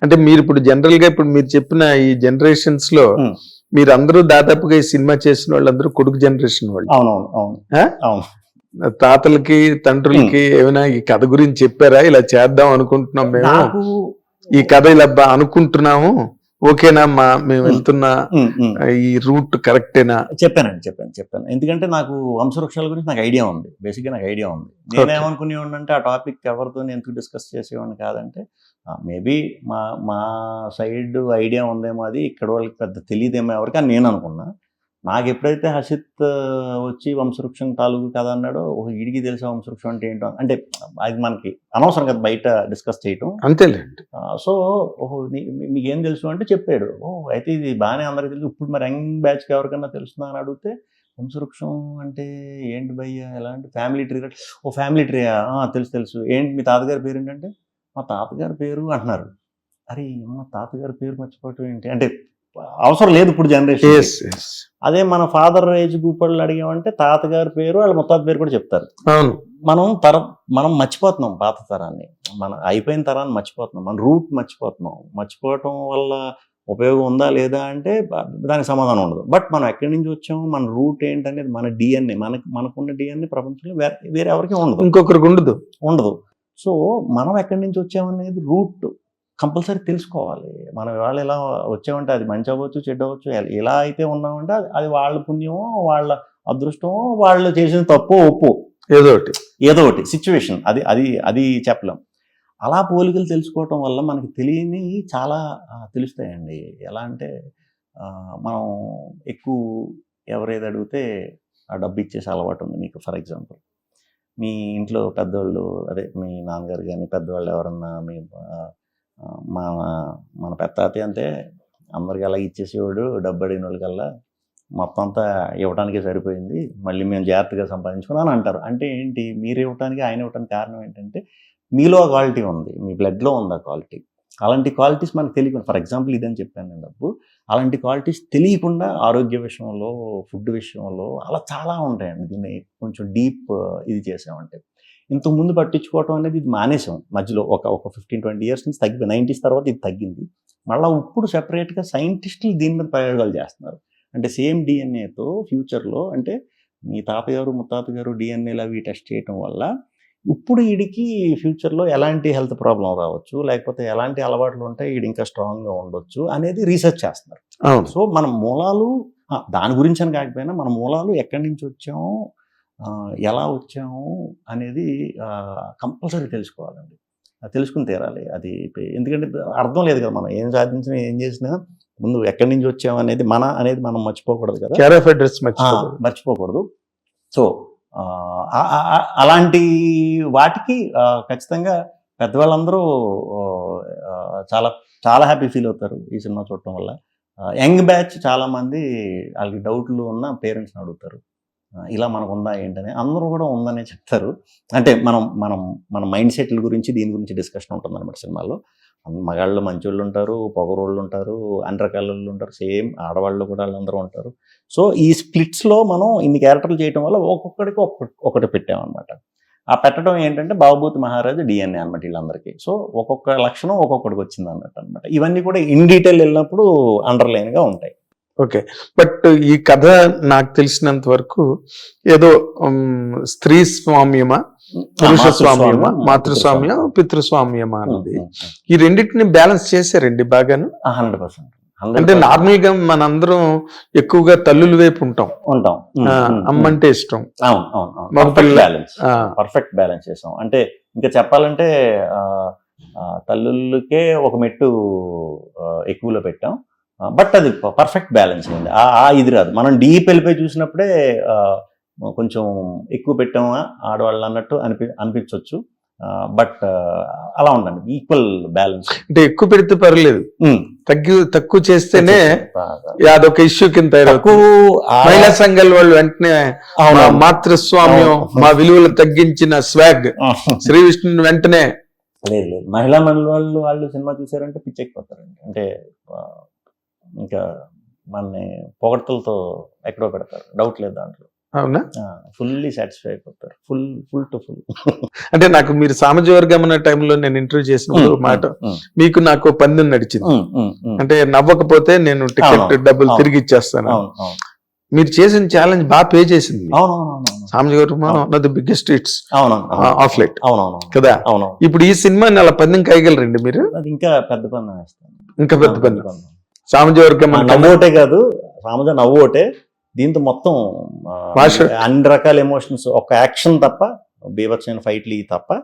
అంటే మీరు ఇప్పుడు జనరల్ గా ఇప్పుడు మీరు చెప్పిన ఈ జనరేషన్స్ లో మీరు అందరూ దాదాపుగా ఈ సినిమా చేసిన వాళ్ళందరూ కొడుకు జనరేషన్ వాళ్ళు. అవునవును అవును అవును. తాతలకి తండ్రులకి ఏమైనా ఈ కథ గురించి చెప్పారా, ఇలా చేద్దాం అనుకుంటున్నాం మేము, ఈ కథ ఇలా అనుకుంటున్నాము, ఓకేనా మేము వెళ్తున్న ఈ రూట్ కరెక్టేనా? చెప్పాను. ఎందుకంటే నాకు వంశవృక్షాల గురించి నాకు ఐడియా ఉంది, బేసిక్గా నాకు ఐడియా ఉంది. నేనేమనుకునేవాడిని అంటే ఆ టాపిక్ ఎవరితో ఎందుకు డిస్కస్ చేసేవాడిని కాదంటే మేబీ మా సైడ్ ఐడియా ఉందేమో, అది ఇక్కడ వాళ్ళకి పెద్ద తెలియదేమో ఎవరికి అని నేను అనుకున్నా. నాకు ఎప్పుడైతే హసిత్ వచ్చి వంశవృక్షం తాలూకు కథ అన్నాడో, ఓహో వీడికి తెలిసే వంశవృక్షం అంటే ఏంటో, అంటే అది మనకి అనవసరం కదా బయట డిస్కస్ చేయటం. అంతేలేండి. సో ఓహో మీకేం తెలుసు అంటే చెప్పాడు. అయితే ఇది బాగానే అందరికీ తెలుసు. ఇప్పుడు మరి యంగ్ బ్యాచ్కి ఎవరికన్నా తెలుస్తుందా అని అడిగితే, వంశవృక్షం అంటే ఏంటి భయ్యా, ఎలా అంటే ఫ్యామిలీ ట్రీ. ఫ్యామిలీ ట్రీ తెలుసు. ఏంటి మీ తాతగారి పేరు ఏంటంటే, మా తాతగారి పేరు అంటున్నారు. అరే మా తాతగారి పేరు మర్చిపోవటం ఏంటి అంటే, అవసరం లేదు ఇప్పుడు జనరేషన్. అదే మన ఫాదర్ ఏజ్ గ్రూప్ వాళ్ళు అడిగామంటే తాతగారి పేరు వాళ్ళ ముత్తాత పేరు కూడా చెప్తారు. మనం మర్చిపోతున్నాం పాత తరాన్ని, మన అయిపోయిన తరాన్ని మర్చిపోతున్నాం, మన రూట్ మర్చిపోతున్నాం. మర్చిపోవటం వల్ల ఉపయోగం ఉందా లేదా అంటే దానికి సమాధానం ఉండదు. బట్ మనం ఎక్కడి నుంచి వచ్చాము, మన రూట్ ఏంటనేది, మన డిఎన్ఏ, మనకున్న డిఎన్ఏ ప్రపంచంలో వేరే ఎవరికి ఉండదు, ఇంకొకరికి ఉండదు. సో మనం ఎక్కడి నుంచి వచ్చామనేది రూట్ కంపల్సరీ తెలుసుకోవాలి. మనం ఇవాళ ఎలా వచ్చామంటే అది మంచి అవ్వచ్చు, చెడ్డ అవ్వచ్చు, ఎలా అయితే ఉన్నామంటే అది వాళ్ళ పుణ్యమో, వాళ్ళ అదృష్టమో, వాళ్ళు చేసిన తప్పో ఒప్పో, ఏదో ఒకటి సిచ్యువేషన్, అది చెప్పలేం. అలా పోలికలు తెలుసుకోవటం వల్ల మనకి తెలియని చాలా తెలుస్తాయండి. ఎలా అంటే మనం ఎక్కువ ఎవరేది అడిగితే ఆ డబ్బు ఇచ్చేసి అలవాటు ఉంది మీకు. ఫర్ ఎగ్జాంపుల్ మీ ఇంట్లో పెద్దవాళ్ళు, అదే మీ నాన్నగారు కానీ పెద్దవాళ్ళు ఎవరన్నా, మీ మన పెద్దాతయ్య అంతే, అందరికి అలా ఇచ్చేసేవాడు, డబ్బు అడిగిన వాళ్ళకల్లా మొత్తం అంతా ఇవ్వడానికే సరిపోయింది, మళ్ళీ మేము జాగ్రత్తగా సంపాదించుకున్నాను అంటారు. అంటే ఏంటి, మీరు ఇవ్వటానికి ఆయన ఇవ్వటానికి కారణం ఏంటంటే మీలో క్వాలిటీ ఉంది, మీ బ్లడ్లో ఉంది ఆ క్వాలిటీ. అలాంటి క్వాలిటీస్ మనకు తెలియకుండా, ఫర్ ఎగ్జాంపుల్ ఇదని చెప్పాను నేను డబ్బు, అలాంటి క్వాలిటీస్ తెలియకుండా ఆరోగ్య విషయంలో, ఫుడ్ విషయంలో అలా చాలా ఉంటాయండి. దీన్ని కొంచెం డీప్ ఇది చేసామంటే, ఇంతకుముందు పట్టించుకోవటం అనేది ఇది మానేసాం మధ్యలో ఒక 15-20 ఇయర్స్ నుంచి తగ్గిపోయి, 90s తర్వాత ఇది తగ్గింది. మళ్ళీ ఇప్పుడు సెపరేట్గా సైంటిస్టులు దీని మీద ప్రయోగాలు చేస్తున్నారు. అంటే సేమ్ డిఎన్ఏతో ఫ్యూచర్లో, అంటే మీ తాతగారు ముత్తాతగారు డిఎన్ఏలు అవి టెస్ట్ చేయటం వల్ల ఇప్పుడు వీడికి ఫ్యూచర్లో ఎలాంటి హెల్త్ ప్రాబ్లం రావచ్చు, లేకపోతే ఎలాంటి అలవాట్లు ఉంటాయి, వీడు ఇంకా స్ట్రాంగ్గా ఉండొచ్చు అనేది రీసెర్చ్ చేస్తున్నారు. సో మన మూలాలు, దాని గురించి అని కాకపోయినా మన మూలాలు ఎక్కడి నుంచి వచ్చాము, ఎలా వచ్చాము అనేది కంపల్సరీ తెలుసుకోవాలండి. తెలుసుకుని తీరాలి అది. ఎందుకంటే అర్థం లేదు కదా, మనం ఏం సాధించినా ఏం చేసినా ముందు ఎక్కడి నుంచి వచ్చాము అనేది మనం మర్చిపోకూడదు కదా, మర్చిపోకూడదు. సో అలాంటి వాటికి ఖచ్చితంగా పెద్దవాళ్ళందరూ చాలా చాలా హ్యాపీ ఫీల్ అవుతారు ఈ సినిమా చూడటం వల్ల. యంగ్ బ్యాచ్ చాలామంది వాళ్ళకి డౌట్లు ఉన్న పేరెంట్స్ని అడుగుతారు, ఇలా మనకు ఉందా ఏంటని. అందరూ కూడా ఉందనే చెప్తారు. అంటే మన మైండ్ సెట్ల గురించి, దీని గురించి డిస్కషన్ ఉంటుంది అన్నమాట సినిమాలో. మగాళ్ళు మంచోళ్ళు ఉంటారు, పొగరోళ్ళు ఉంటారు, అన్ని రకాల వాళ్ళు ఉంటారు, సేమ్ ఆడవాళ్ళు కూడా వాళ్ళందరూ ఉంటారు. సో ఈ స్ప్లిట్స్లో మనం ఇన్ని క్యారెక్టర్లు చేయడం వల్ల ఒక్కొక్కడికి ఒకటి పెట్టామన్నమాట. ఆ పెట్టడం ఏంటంటే బాబూతి మహారాజు డిఎన్ఏ అనమాట వీళ్ళందరికీ. సో ఒక్కొక్క లక్షణం ఒక్కొక్కడికి వచ్చింది అన్నట్టు అనమాట. ఇవన్నీ కూడా ఇన్ డీటెయిల్ వెళ్ళినప్పుడు అండర్లైన్గా ఉంటాయి. ఓకే. బట్ ఈ కథ నాకు తెలిసినంత వరకు ఏదో స్త్రీ స్వామ్యమా, పురుష స్వామ్యమా, మాతృస్వామ్యం, పితృస్వామ్యమా అన్నది, ఈ రెండింటిని బ్యాలెన్స్ చేశారండి బాగాను. 100%. అంటే నార్మల్ గా మనందరం ఎక్కువగా తల్లుల వైపు ఉంటాం, అమ్మంటే ఇష్టం. పర్ఫెక్ట్ బ్యాలెన్స్ చేసాం. అంటే ఇంకా చెప్పాలంటే తల్లులకే ఒక మెట్టు ఎక్కువలో పెట్టాం. బట్ అది పర్ఫెక్ట్ బ్యాలెన్స్ అయింది. ఇది రాదు, మనం డీప్ వెళ్ళిపోయి చూసినప్పుడే కొంచెం ఎక్కువ పెట్టామా ఆడవాళ్ళు అన్నట్టు అనిపించవచ్చు. బట్ అలా ఉండండి, ఈక్వల్ బ్యాలెన్స్. అంటే ఎక్కువ పెడితే పర్లేదు, తక్కువ చేస్తేనే అదొక ఇష్యూ కింద తయారవుతుంది. మహిళా సంఘాల వాళ్ళు వెంటనే మాతృస్వామ్యం, మా విలువలు తగ్గించిన స్వాగ్ శ్రీ విష్ణుని వెంటనే. లేదు, మహిళా మండలి వాళ్ళు సినిమా చూసారంటే పిచ్చెక్కిపోతారండి. అంటే ఇంకా మనని పొగడ్తలతో ఎక్కడో పెడతారు, డౌట్ లేదు దాంట్లో. అవునా? ఫుల్లీ సాటిస్ఫై అయిపోతారు, ఫుల్ టు ఫుల్. అంటే నాకు మీరు సామాజిక టైంలో నేను ఇంటర్వ్యూ చేసినప్పుడు మాట మీకు నాకు పందెం నడిచింది. అంటే నవ్వకపోతే నేను టికెట్ డబ్బులు తిరిగి ఇచ్చేస్తాను. మీరు చేసిన ఛాలెంజ్ బాగా పే చేసింది. సామాజిక the biggest hits of light కదా. ఇప్పుడు ఈ సినిమాని అలా పందెం కాయగలరండి మీరు? అది ఇంకా పెద్ద పందెం వేస్తాను. ఇంకా పెద్ద పందెం. సామాజిక నవ్వు ఒకటే కాదు, సామాజ నవ్వు ఒకటే, దీంతో మొత్తం అన్ని రకాల ఎమోషన్స్, ఒక యాక్షన్ తప్ప, బీభత్సమైన ఫైట్లు తప్ప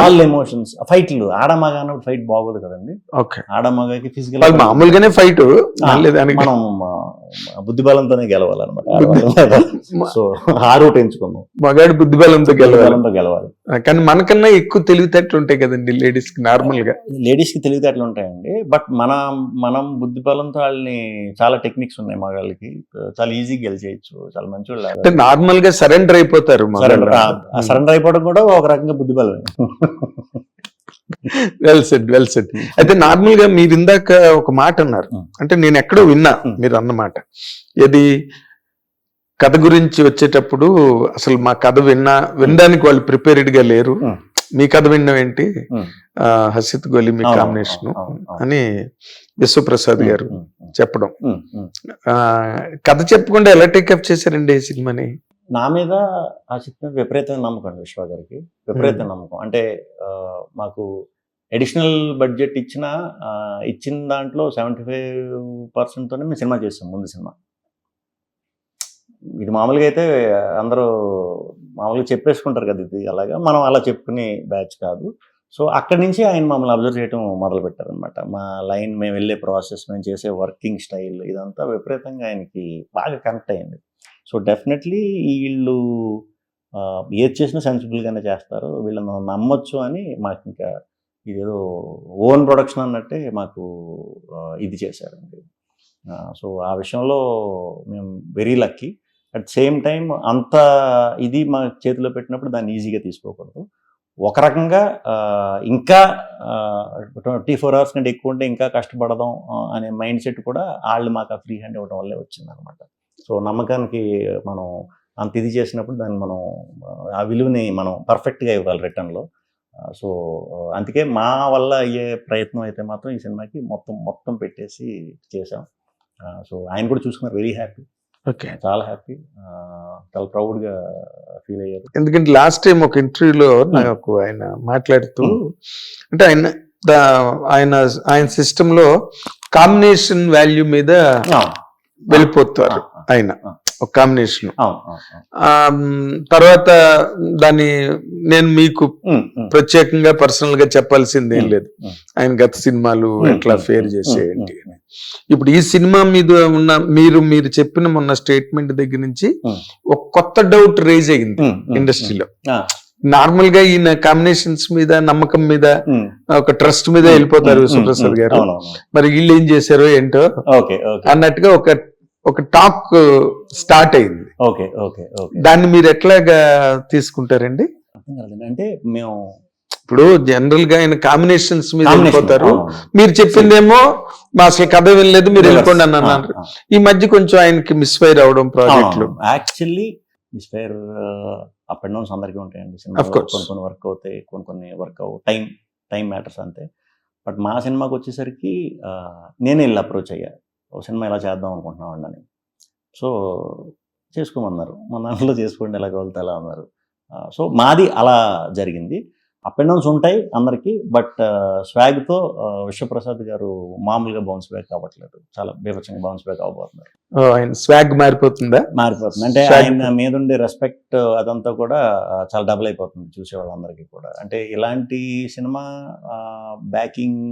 ఆల్ ఎమోషన్స్. ఫైట్లు ఆడమగ అన్నప్పుడు ఫైట్ బాగోదు కదండి. ఆడమగకి ఫిజికల్ మామూలుగానే ఫైట్, మనం బుద్ధి బలంతోనే గెలవాలన్నమాట. సో ఆ రూట్ ఎంచుకున్నాం, మగాడి బుద్ధి బలంతో గెలవాలి. కానీ మనకన్నా ఎక్కువ తెలివితేటలు ఉంటాయి కదండి లేడీస్ కి. నార్మల్ గా లేడీస్ కి తెలివితేటలు ఉంటాయండి, బట్ మనం బుద్ధి బలంతో వాళ్ళని చాలా టెక్నిక్స్ ఉన్నాయి. మగాళ్ళకి చాలా ఈజీగా గెలిచేయచ్చు, చాలా మంచి వాళ్ళు. నార్మల్ గా సరెండర్ అయిపోతారు. సరెండర్ అయిపోవడం కూడా ఒక రకంగా బుద్ధి బలమే. Well said. అయితే నార్మల్ గా మీరు ఇందాక ఒక మాట అన్నారు, అంటే నేను ఎక్కడో విన్నా మీరు అన్నమాట. ఏది కథ గురించి వచ్చేటప్పుడు అసలు మా కథ వినడానికి వాళ్ళు ప్రిపేర్డ్ గా లేరు, మీ కథ వినడం ఏంటి, హసిత్ గోలి మీ కాంబినేషన్ అని విశ్వప్రసాద్ గారు చెప్పడం. కథ చెప్పకుండా ఎలా టేకప్ చేశారండి ఈ సినిమాని? నా మీద ఆ చిత్రం విపరీతమైన నమ్మకం అండి, విశ్వ గారికి విపరీతమైన నమ్మకం. అంటే మాకు అడిషనల్ బడ్జెట్ ఇచ్చిన దాంట్లో 75%తోనే మేము సినిమా చేస్తాం. ముందు సినిమా ఇది మామూలుగా అయితే అందరూ మామూలుగా చెప్పేసుకుంటారు కదా, ఇది అలాగా మనం అలా చెప్పుకునే బ్యాచ్ కాదు. సో అక్కడి నుంచి ఆయన మమ్మల్ని అబ్జర్వ్ చేయడం మొదలు పెట్టారనమాట. మా లైన్, మేము వెళ్ళే ప్రాసెస్, మేము చేసే వర్కింగ్ స్టైల్, ఇదంతా విపరీతంగా ఆయనకి బాగా కనెక్ట్ అయింది. సో డెఫినెట్లీ వీళ్ళు ఏది చేసినా సెన్సిబుల్గానే చేస్తారు, వీళ్ళని నమ్మొచ్చు అని మాకు ఇంకా ఇదేదో ఓన్ ప్రొడక్షన్ అన్నట్టే మాకు ఇది చేశారండి. సో ఆ విషయంలో మేము very lucky. At same time అంత ఇది మా చేతిలో పెట్టినప్పుడు దాన్ని ఈజీగా తీసుకోకూడదు. ఒక రకంగా ఇంకా 24 hours కంటే ఎక్కువ ఉంటే ఇంకా కష్టపడదాం అనే మైండ్ సెట్ కూడా వాళ్ళు మాకు ఆ ఫ్రీ హ్యాండ్ ఇవ్వడం వల్లే వచ్చిందనమాట. సో నమ్మకానికి మనం అంత ఇది చేసినప్పుడు దాన్ని మనం ఆ విలువని మనం పర్ఫెక్ట్గా ఇవ్వాలి రిటర్న్లో. సో అందుకే మా వల్ల అయ్యే ప్రయత్నం అయితే మాత్రం ఈ సినిమాకి మొత్తం పెట్టేసి చేసాం. సో ఆయన కూడా చూసుకున్నారు, వెరీ హ్యాపీ. ఓకే, చాలా హ్యాపీ, చాలా ప్రౌడ్గా ఫీల్ అయ్యారు. ఎందుకంటే లాస్ట్ టైం ఒక ఇంటర్వ్యూలో నాకు ఆయన మాట్లాడుతూ, అంటే ఆయన సిస్టమ్ లో కాంబినేషన్ వాల్యూ మీద వెళ్ళిపోతారు ఆయన, ఒక కాంబినేషన్. తర్వాత దాన్ని నేను మీకు ప్రత్యేకంగా పర్సనల్ గా చెప్పాల్సింది ఏం లేదు, ఆయన గత సినిమాలు ఎట్లా ఫేర్ చేసేయండి. ఇప్పుడు ఈ సినిమా మీద ఉన్న మీరు చెప్పిన మొన్న స్టేట్మెంట్ దగ్గర నుంచి ఒక కొత్త డౌట్ రేజ్ అయ్యింది ఇండస్ట్రీలో. నార్మల్ గా ఈయన కాంబినేషన్స్ మీద, నమ్మకం మీద, ఒక ట్రస్ట్ మీద వెళ్ళిపోతారు విశ్వప్రసాద్ గారు. మరి వీళ్ళు ఏం చేశారో ఏంటో అన్నట్టుగా ఒక టాక్ స్టార్ట్ అయింది. దాన్ని మీరు ఎట్లాగా తీసుకుంటారండి? అంటే మేము ఇప్పుడు జనరల్ గా ఆయన కాంబినేషన్స్ మీద వెళ్ళిపోతారు, మీరు చెప్పిందేమో మా అసలు కథ వినలేదు, మీరు వెళ్ళిపోండి అని అన్నారు. ఈ మధ్య కొంచెం ఆయనకి మిస్ఫైర్ అవడం ప్రాజెక్టులు. Actually misfire up and downs అందరికీ ఉంటాయండి. కొన్ని వర్క్ అవుతాయి, కొన్ని వర్క్ అవ్వ, టైం మ్యాటర్స్ అంతే. బట్ మా సినిమాకి వచ్చేసరికి నేనే వెళ్ళి అప్రోచ్ అయ్యా, ఒక సినిమా ఇలా చేద్దాం అనుకుంటున్నాం అని. సో చేసుకోమన్నారు, మన దాంట్లో చేసుకోండి, ఎలా వెళ్తే ఎలా అన్నారు. సో మాది అలా జరిగింది. అప్ అండ్ డౌన్స్ ఉంటాయి అందరికీ, బట్ స్వాగ్తో విశ్వప్రసాద్ గారు మామూలుగా బౌన్స్ బ్యాక్ అవ్వట్లేదు, చాలా బీభత్సంగా బౌన్స్ బ్యాక్ అవ్వబోతున్నారు. స్వాగ్ మారిపోతుంది, అంటే ఆయన మీద ఉండే రెస్పెక్ట్ అదంతా కూడా చాలా డబుల్ అయిపోతుంది చూసే వాళ్ళందరికీ కూడా. అంటే ఇలాంటి సినిమా బ్యాకింగ్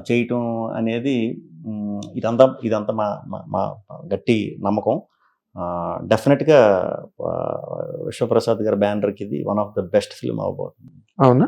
చేయటం అనేది ఇదంతా మా గట్టి నమ్మకం. డెఫినెట్గా విశ్వప్రసాద్ గారి బ్యానర్కి ఇది one of the best film అవ్వబోతుంది. అవునా?